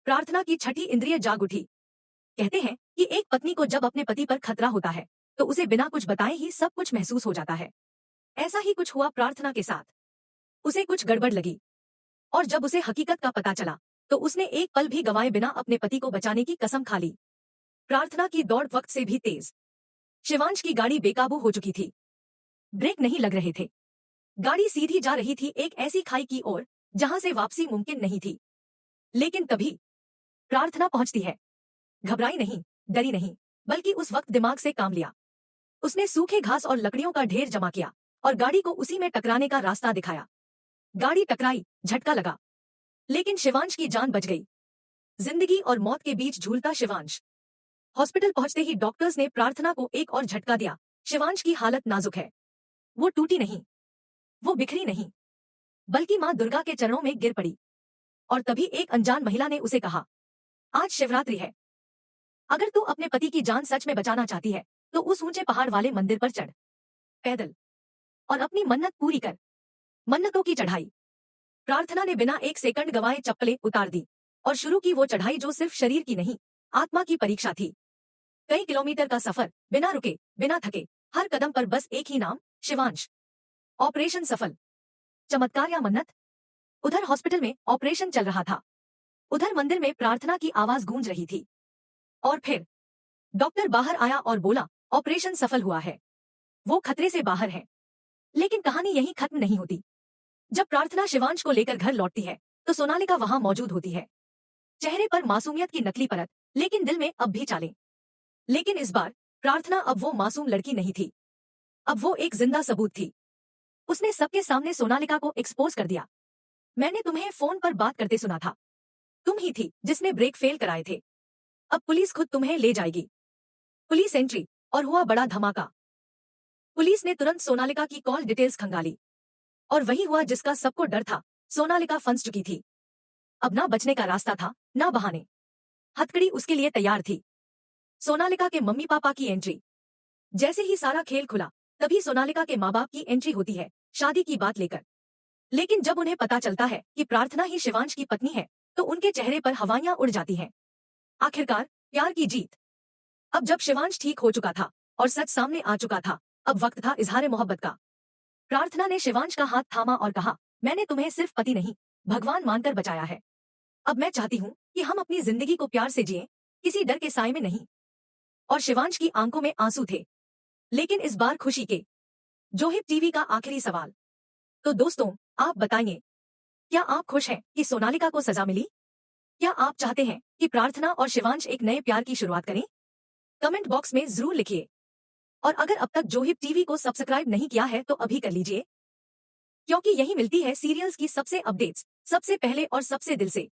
प्रार्थना की छठी इंद्रिय जाग उठी। कहते हैं कि एक पत्नी को जब अपने पति पर खतरा होता है तो उसे बिना कुछ बताए ही सब कुछ महसूस हो जाता है। ऐसा ही कुछ हुआ प्रार्थना के साथ। उसे कुछ गड़बड़ लगी और जब उसे हकीकत का पता चला तो उसने एक पल भी गंवाए बिना अपने पति को बचाने की कसम खा ली। प्रार्थना की दौड़ वक्त से भी तेज। शिवांश की गाड़ी बेकाबू हो चुकी थी। ब्रेक नहीं लग रहे थे। गाड़ी सीधी जा रही थी एक ऐसी खाई की ओर जहां से वापसी मुमकिन नहीं थी। लेकिन तभी प्रार्थना पहुंचती है। घबराई नहीं, डरी नहीं, बल्कि उस वक्त दिमाग से काम लिया। उसने सूखे घास और लकड़ियों का ढेर जमा किया और गाड़ी को उसी में टकराने का रास्ता दिखाया। गाड़ी टकराई, झटका लगा, लेकिन शिवांश की जान बच गई। जिंदगी और मौत के बीच झूलता शिवांश। हॉस्पिटल पहुंचते ही डॉक्टर्स ने प्रार्थना को एक और झटका दिया। शिवांश की हालत नाजुक है। वो टूटी नहीं, वो बिखरी नहीं, बल्कि मां दुर्गा के चरणों में गिर पड़ी। और तभी एक अनजान महिला ने उसे कहा, आज शिवरात्रि है। अगर तू अपने पति की जान सच में बचाना चाहती है तो उस ऊंचे पहाड़ वाले मंदिर पर चढ़, पैदल, और अपनी मन्नत पूरी कर। मन्नतों की चढ़ाई। प्रार्थना ने बिना एक सेकंड गवाए चप्पलें उतार दी और शुरू की वो चढ़ाई जो सिर्फ शरीर की नहीं, आत्मा की परीक्षा थी। कई किलोमीटर का सफर, बिना रुके, बिना थके, हर कदम पर बस एक ही नाम, शिवांश। ऑपरेशन सफल। चमत्कार या मन्नत? उधर हॉस्पिटल में ऑपरेशन चल रहा था, उधर मंदिर में प्रार्थना की आवाज गूंज रही थी। और फिर डॉक्टर बाहर आया और बोला, ऑपरेशन सफल हुआ है, वो खतरे से बाहर है। लेकिन कहानी यहीं खत्म नहीं होती। जब प्रार्थना शिवांश को लेकर घर लौटती है तो सोनालिका वहां मौजूद होती है। चेहरे पर मासूमियत की नकली परत, लेकिन दिल में अब भी चालें। लेकिन इस बार प्रार्थना अब वो मासूम लड़की नहीं थी, अब वो एक जिंदा सबूत थी। उसने सबके सामने सोनालिका को एक्सपोज कर दिया। मैंने तुम्हें फोन पर बात करते सुना था, तुम ही थी जिसने ब्रेक फेल कराए थे। अब पुलिस खुद तुम्हें ले जाएगी। पुलिस एंट्री, और हुआ बड़ा धमाका। पुलिस ने तुरंत सोनालिका की कॉल डिटेल्स खंगाली और वही हुआ जिसका सबको डर था। सोनालिका फंस चुकी थी। अब ना बचने का रास्ता था, ना बहाने। हथकड़ी उसके लिए तैयार थी। सोनालिका के मम्मी पापा की एंट्री। जैसे ही सारा खेल खुला तभी सोनालिका के माँ बाप की एंट्री होती है, शादी की बात लेकर। लेकिन जब उन्हें पता चलता है कि प्रार्थना ही शिवांश की पत्नी है तो उनके चेहरे पर हवाइयां उड़ जाती हैं। आखिरकार प्यार की जीत। अब जब शिवांश ठीक हो चुका था और सच सामने आ चुका था, अब वक्त था इजहार मोहब्बत का। प्रार्थना ने शिवांश का हाथ थामा और कहा, मैंने तुम्हें सिर्फ पति नहीं, भगवान मानकर बचाया है। अब मैं चाहती हूँ कि हम अपनी जिंदगी को प्यार से जिएं, किसी डर के साए में नहीं। और शिवांश की आंखों में आंसू थे, लेकिन इस बार खुशी के। जोहिब टीवी का आखिरी सवाल। तो दोस्तों, आप बताइए, क्या आप खुश हैं कि सोनालिका को सजा मिली? क्या आप चाहते हैं कि प्रार्थना और शिवांश एक नए प्यार की शुरुआत करें? कमेंट बॉक्स में जरूर लिखिए। और अगर अब तक जोहिब टीवी को सब्सक्राइब नहीं किया है तो अभी कर लीजिए, क्योंकि यही मिलती है सीरियल्स की सबसे अपडेट्स, सबसे पहले और सबसे दिल से।